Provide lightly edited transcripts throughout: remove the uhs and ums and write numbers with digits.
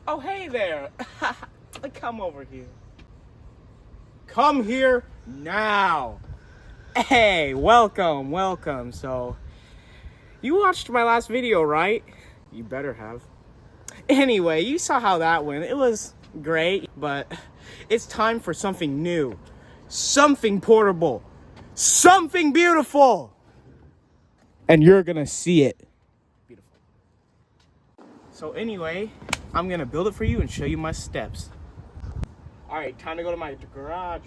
Oh, hey there. Come over here. Come here now. Hey, welcome. So, you watched my last video, right? You better have. Anyway, you saw how that went. It was great, but it's time for something new. Something portable. Something beautiful. And you're gonna see it. Beautiful. So anyway, I'm gonna build it for you and show you my steps. All right, time to go to my garage.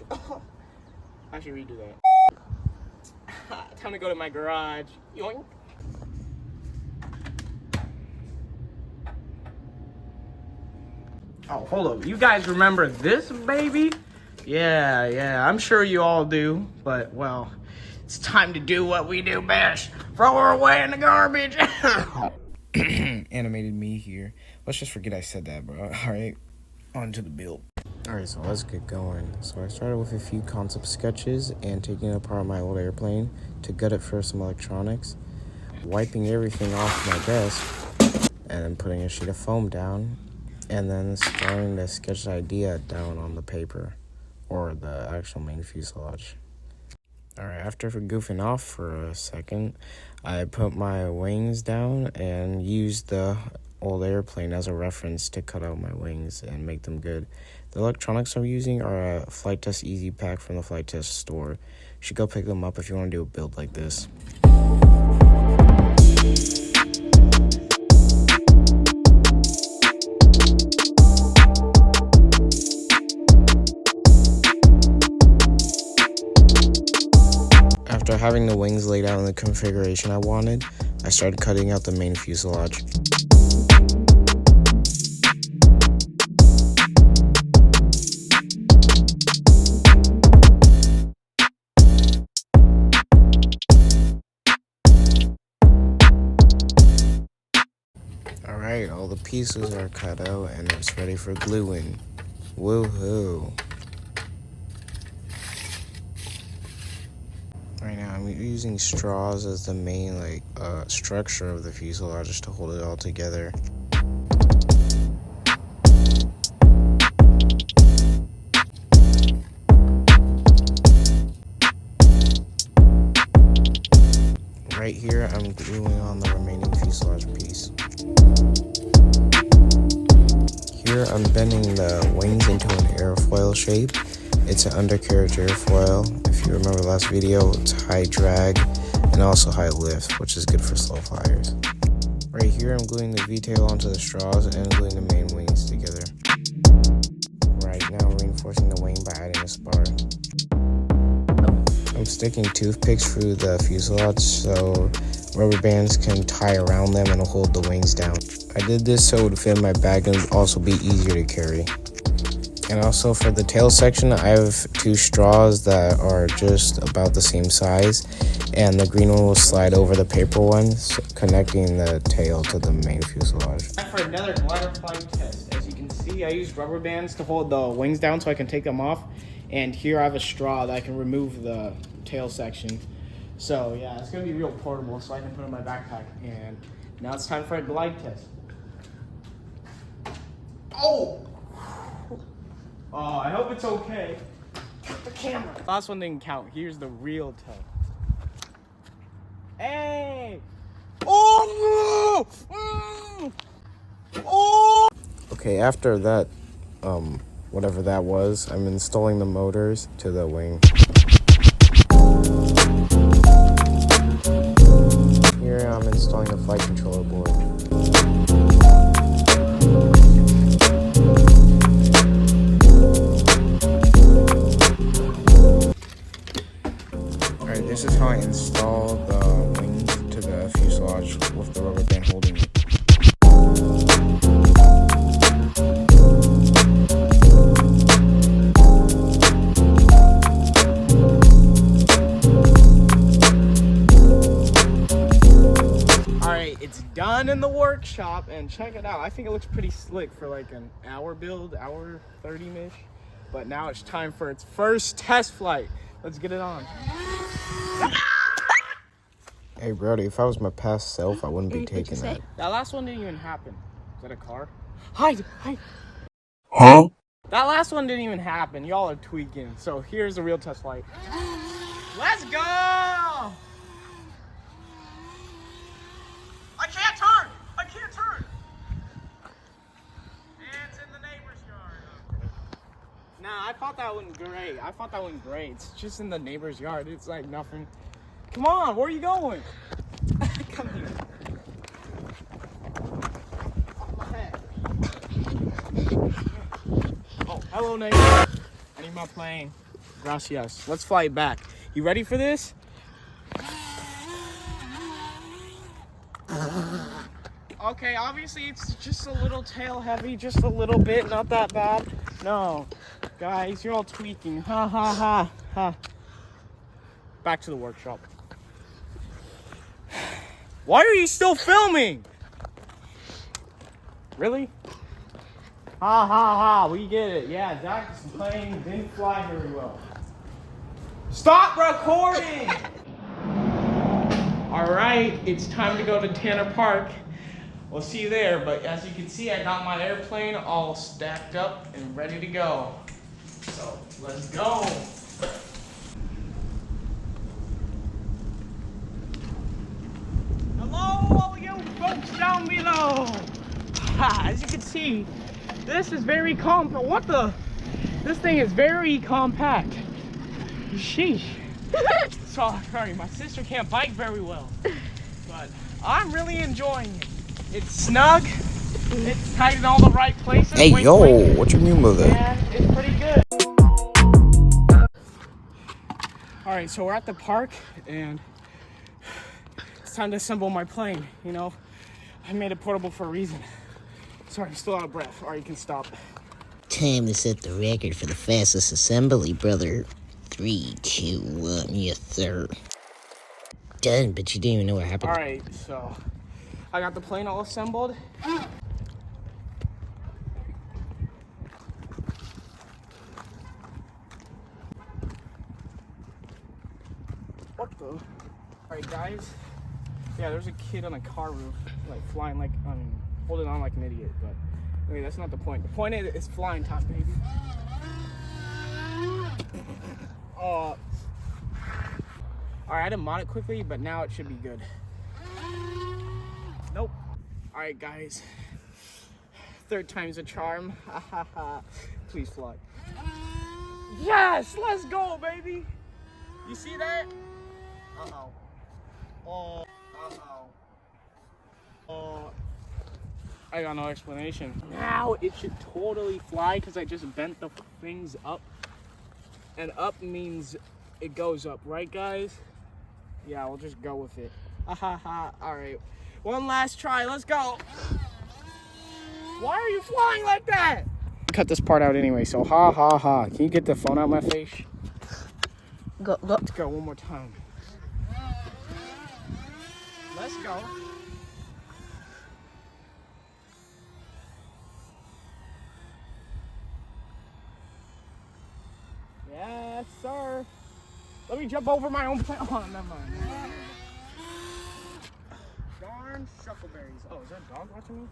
I should redo that. Time to go to my garage. Yoink. Oh, hold up. You guys remember this baby? Yeah, I'm sure you all do. But, well, it's time to do what we do best. Throw her away in the garbage. Animated me here. Let's just forget I said that, bro. All right, on to the build. All right, so let's get going. So I started with a few concept sketches and taking apart my old airplane to gut it for some electronics, wiping everything off my desk, and then putting a sheet of foam down, and then starting to sketch the idea down on the paper, or the actual main fuselage. Alright, after goofing off for a second, I put my wings down and used the old airplane as a reference to cut out my wings and make them good. The electronics I'm using are a Flight Test Easy Pack from the Flight Test store. You should go pick them up if you want to do a build like this. After having the wings laid out in the configuration I wanted, I started cutting out the main fuselage. Alright, all the pieces are cut out and it's ready for gluing. Woohoo! Right now I'm using straws as the main structure of the fuselage just to hold it all together. Right here I'm gluing on the remaining fuselage piece. Here I'm bending the wings into an airfoil shape. It's an undercarriage airfoil. If you remember the last video, it's high drag and also high lift, which is good for slow flyers. Right here I'm gluing the V-tail onto the straws and gluing the main wings together. Right now I'm reinforcing the wing by adding a spar. I'm sticking toothpicks through the fuselage so rubber bands can tie around them and hold the wings down. I did this so it would fit in my bag and also be easier to carry. And also for the tail section, I have two straws that are just about the same size, and the green one will slide over the paper one, connecting the tail to the main fuselage. For another glider flight test, as you can see, I used rubber bands to hold the wings down so I can take them off, and here I have a straw that I can remove the tail section. So yeah, it's gonna be real portable, so I can put it in my backpack. And now it's time for a glide test. Oh! Oh, I hope it's okay. The camera. Last one didn't count. Here's the real toe. Hey! Oh! Oh! Okay, after that, whatever that was, I'm installing the motors to the wing. Here I'm installing the flight controller board. This is how I install the wings to the fuselage with the rubber band holding it. Alright, it's done in the workshop, and check it out. I think it looks pretty slick for like an hour build, hour 30-ish. But now it's time for its first test flight. Let's get it on. Hey, Brody, if I was my past self, I wouldn't be taking that. That last one didn't even happen. Is that a car? Hide! Huh? That last one didn't even happen. Y'all are tweaking. So here's the real test flight. Let's go! I can't turn! I can't turn! It's in the neighbor's yard. Nah, I thought that went great. It's just in the neighbor's yard. It's like nothing. Come on, where are you going? Come here. Oh, hello, neighbor. I need my plane. Gracias. Let's fly it back. You ready for this? Okay, obviously it's just a little tail heavy, just a little bit, not that bad. No, guys, you're all tweaking. Ha ha ha ha. Back to the workshop. Why are you still filming? Really? Ha ha ha, we get it. Yeah, Zach's plane didn't fly very well. Stop recording! All right, it's time to go to Tanner Park. We'll see you there, but as you can see, I got my airplane all stacked up and ready to go. So, let's go. Hello, all you folks down below. As you can see, this is very compact. What the? This thing is very compact. Sheesh. Sorry, my sister can't bike very well, but I'm really enjoying it. It's snug, it's tight in all the right places. Hey, wink, yo, wink, what you mean by that? and it's pretty good. All right, so we're at the park, and it's time to assemble my plane. You know, I made it portable for a reason. Sorry, I'm still out of breath. All right, you can stop. Time to set the record for the fastest assembly, brother. 3, 2, 1, yes, sir. Done, but you didn't even know what happened. All right, so I got the plane all assembled. What the? All right, guys. Yeah, there's a kid on a car roof, like flying like, holding on like an idiot, but anyway, that's not the point. The point is, it's flying time, baby. All right, I had to mod it quickly, but now it should be good. Nope. All right, guys. Third time's a charm. Ha ha ha. Please fly. Yes, let's go, baby. You see that? Uh-oh. Oh, uh-oh. Oh. I got no explanation. Now it should totally fly because I just bent the things up. And up means it goes up, right, guys? Yeah, we'll just go with it. Ha ha ha. All right. One last try. Let's go. Why are you flying like that? Cut this part out anyway, so ha ha ha. Can you get the phone out of my face? Go. Let's go one more time. Let's go. Yes, sir. Let me jump over my own plane. Oh, never mind. Darn shuckleberries. Oh, is there a dog watching me?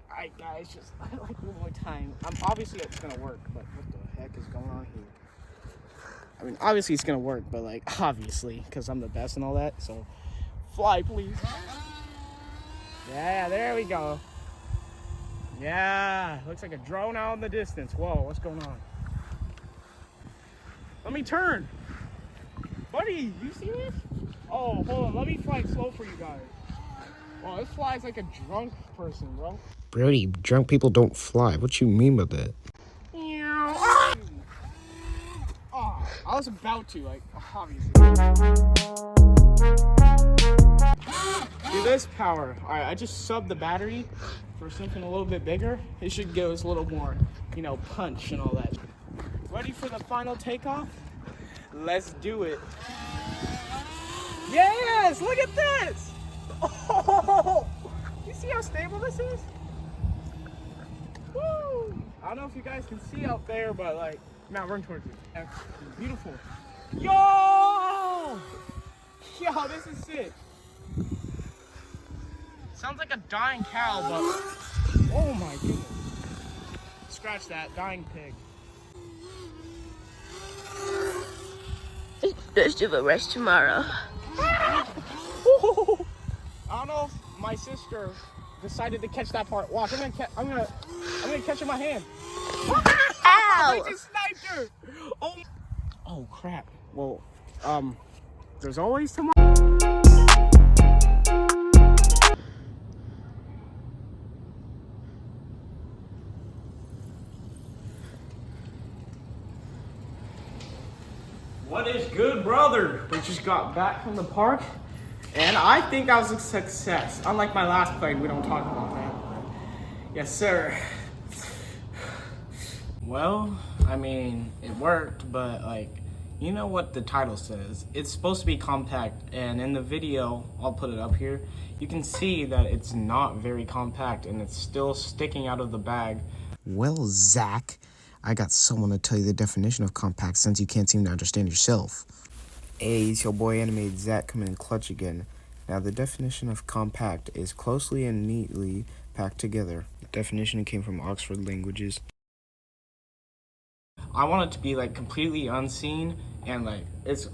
Alright, guys, just like one more time. Obviously it's gonna work, but what the heck is going on here? I mean, obviously it's gonna work, but like, obviously, because I'm the best and all that. So, fly, please. Yeah, there we go. Yeah, looks like a drone out in the distance. Whoa, what's going on? Let me turn. Buddy, you see this? Oh, hold on. Let me fly slow for you guys. Wow, this flies like a drunk person, bro. Brody, drunk people don't fly. What you mean by that? Oh, I was about to, like, obviously. Do this power. All right, I just subbed the battery for something a little bit bigger. It should give us a little more, you know, punch and all that. Ready for the final takeoff? Let's do it. Yes, look at this. Oh, you see how stable this is? Woo! I don't know if you guys can see out there, but like, now run towards me. That's beautiful. Yo, this is sick. Sounds like a dying cow, but oh my goodness. scratch that dying pig. Let's do the rest tomorrow. I don't know if my sister decided to catch that part. Watch, I'm gonna catch it in my hand. Ow! I just sniped her. Oh crap. Well, there's always tomorrow. What is good, brother? We just got back from the park, and I think that was a success. Unlike my last play, we don't talk about that. Yes, sir. Well, I mean, it worked, but like, you know what the title says. It's supposed to be compact, and in the video, I'll put it up here, you can see that it's not very compact, and it's still sticking out of the bag. Well, Zach, I got someone to tell you the definition of compact since you can't seem to understand yourself. Hey, it's your boy Animated Zach coming in clutch again. Now, the definition of compact is closely and neatly packed together. The definition came from Oxford Languages. I want it to be like completely unseen, and like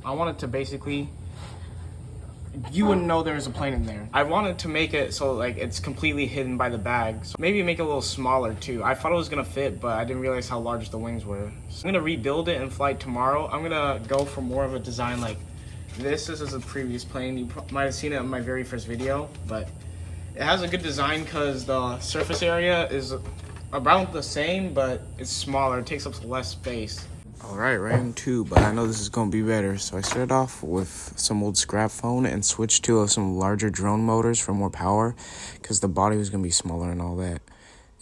I want it to basically, you wouldn't know there's a plane in there. I wanted to make it so like it's completely hidden by the bag. So maybe make it a little smaller too. I thought it was gonna fit, but I didn't realize how large the wings were. So I'm gonna rebuild it in flight tomorrow. I'm gonna go for more of a design like this. This is a previous plane. You might have seen it in my very first video, but it has a good design because the surface area is about the same, but it's smaller. It takes up less space. Alright, round two, but I know this is going to be better. So I started off with some old scrap phone and switched to some larger drone motors for more power because the body was going to be smaller and all that.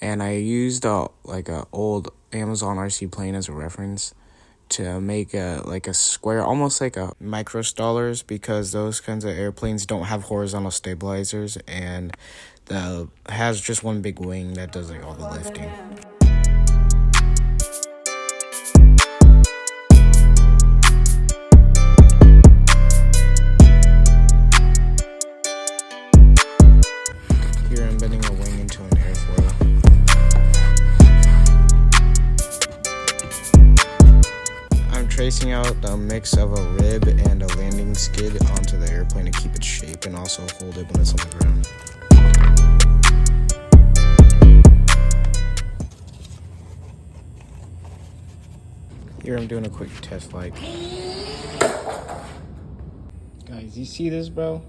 And I used like a old Amazon RC plane as a reference to make a square, almost like a micro stallers, because those kinds of airplanes don't have horizontal stabilizers, and has just one big wing that does like all the lifting. Here I'm bending a wing into an airfoil. I'm tracing out a mix of a rib and a landing skid onto the airplane to keep its shape and also hold it when it's on the ground. Here I'm doing a quick test flight. Guys, you see this, bro?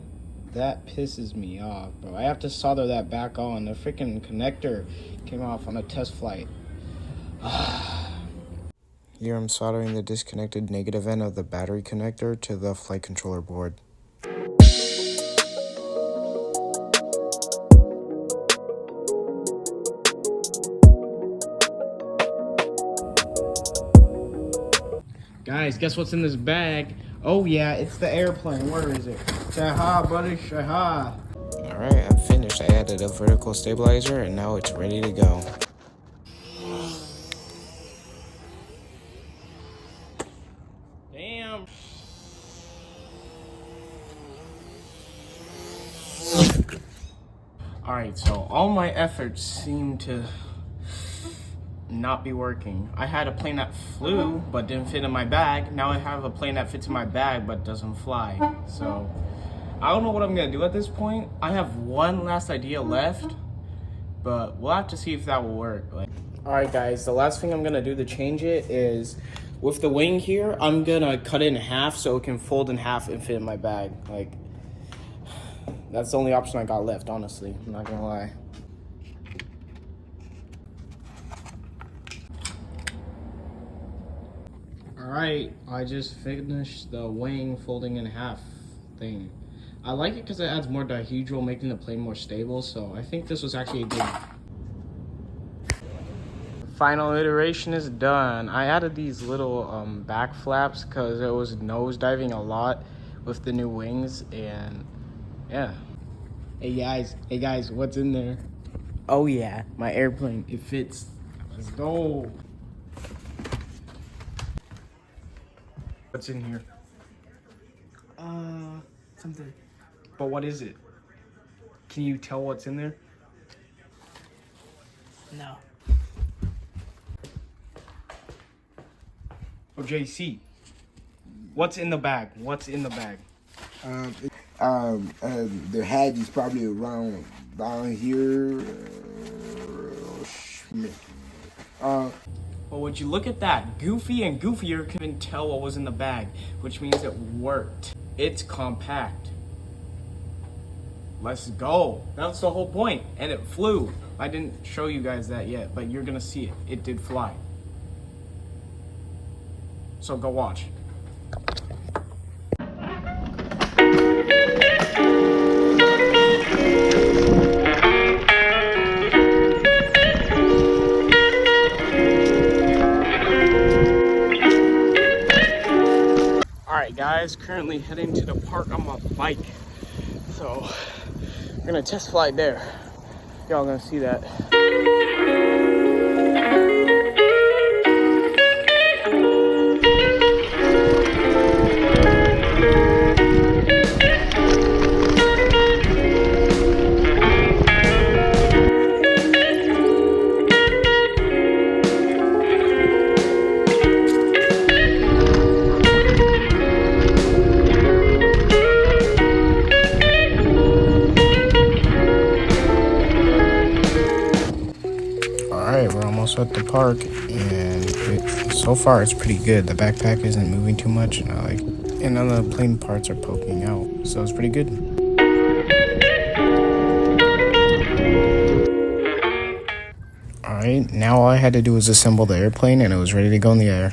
That pisses me off, bro. I have to solder that back on. The freaking connector came off on a test flight. Here I'm soldering the disconnected negative end of the battery connector to the flight controller board. Guys, guess what's in this bag? Oh yeah, it's the airplane. Where is it? Say hi, buddy. Say hi. Alright, I'm finished. I added a vertical stabilizer and now it's ready to go. Damn. Alright, so all my efforts seem to not be working. I had a plane that flew but didn't fit in my bag. Now I have a plane that fits in my bag but doesn't fly. So I don't know what I'm gonna do at this point. I have one last idea left, but we'll have to see if that will work. Alright guys, the last thing I'm gonna do to change it is with the wing here, I'm gonna cut it in half so it can fold in half and fit in my bag. Like, that's the only option I got left, honestly. I'm not gonna lie. Alright, I just finished the wing folding in half thing. I like it because it adds more dihedral, making the plane more stable, so I think this was actually a good. Final iteration is done. I added these little back flaps because it was nose diving a lot with the new wings, and yeah. Hey guys, what's in there? Oh yeah, my airplane, it fits. Let's go. What's in here? Something. But what is it? Can you tell what's in there? No. Oh, JC. What's in the bag? What's in the bag? The hatch is probably around down here. Well, would you look at that? Goofy and Goofier couldn't tell what was in the bag, which means it worked. It's compact. Let's go. That's the whole point. And it flew. I didn't show you guys that yet, but you're gonna see it. It did fly. So go watch. Alright guys, currently heading to the park on my bike. So we're gonna test flight there. Y'all gonna see that. We're almost at the park, and so far it's pretty good. The backpack isn't moving too much, and none of the plane parts are poking out, so it's pretty good. Alright, now all I had to do was assemble the airplane, and it was ready to go in the air.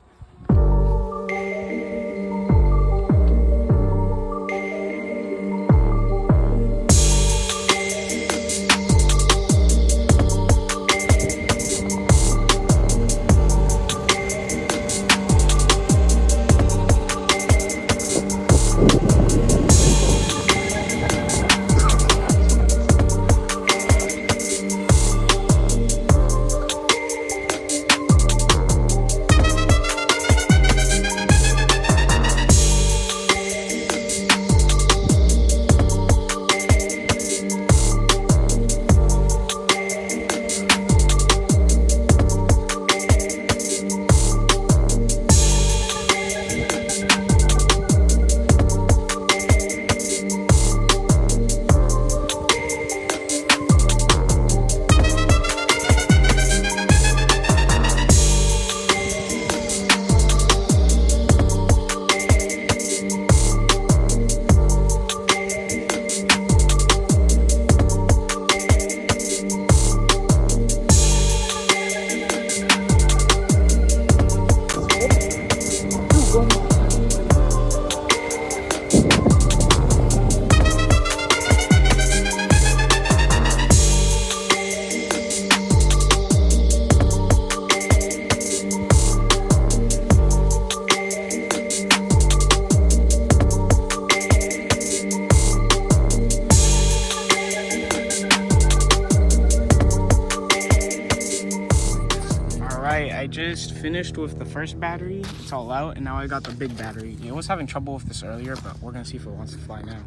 I just finished with the first battery. It's all out, and now I got the big battery. It was having trouble with this earlier, but we're gonna see if it wants to fly now.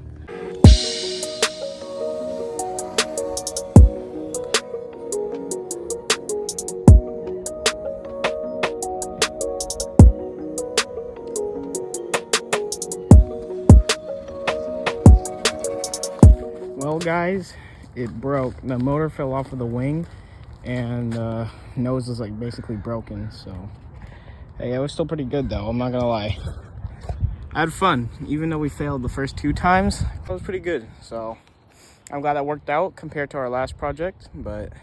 Well guys, it broke. The motor fell off of the wing, and nose is like basically broken. So hey, it was still pretty good though, I'm not gonna lie. I had fun, even though we failed the first 2 times. It was pretty good, so I'm glad that worked out compared to our last project. But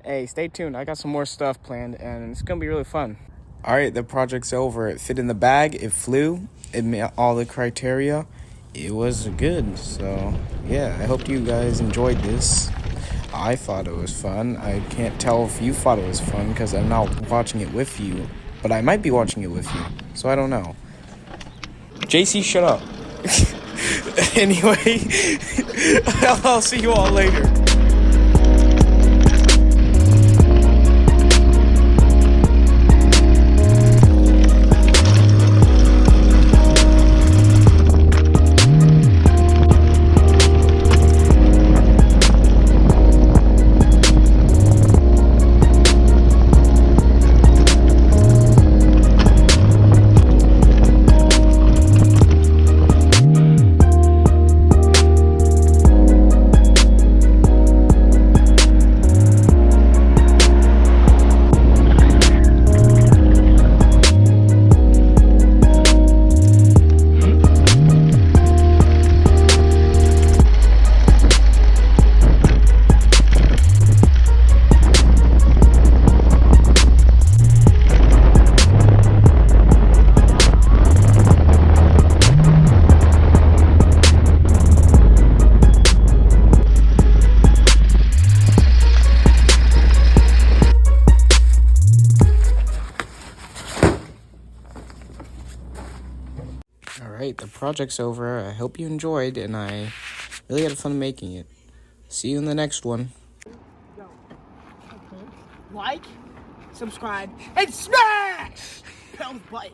hey, stay tuned, I got some more stuff planned and it's gonna be really fun. All right, the project's over. It fit in the bag, it flew, it met all the criteria. It was good. So yeah, I hope you guys enjoyed this. I thought it was fun. I can't tell if you thought it was fun because I'm not watching it with you, but I might be watching it with you, so I don't know. JC, shut up. Anyway, I'll see you all later. right, the project's over. I hope you enjoyed, and I really had fun making it. See you in the next one. Like, subscribe, and smash! Pound button.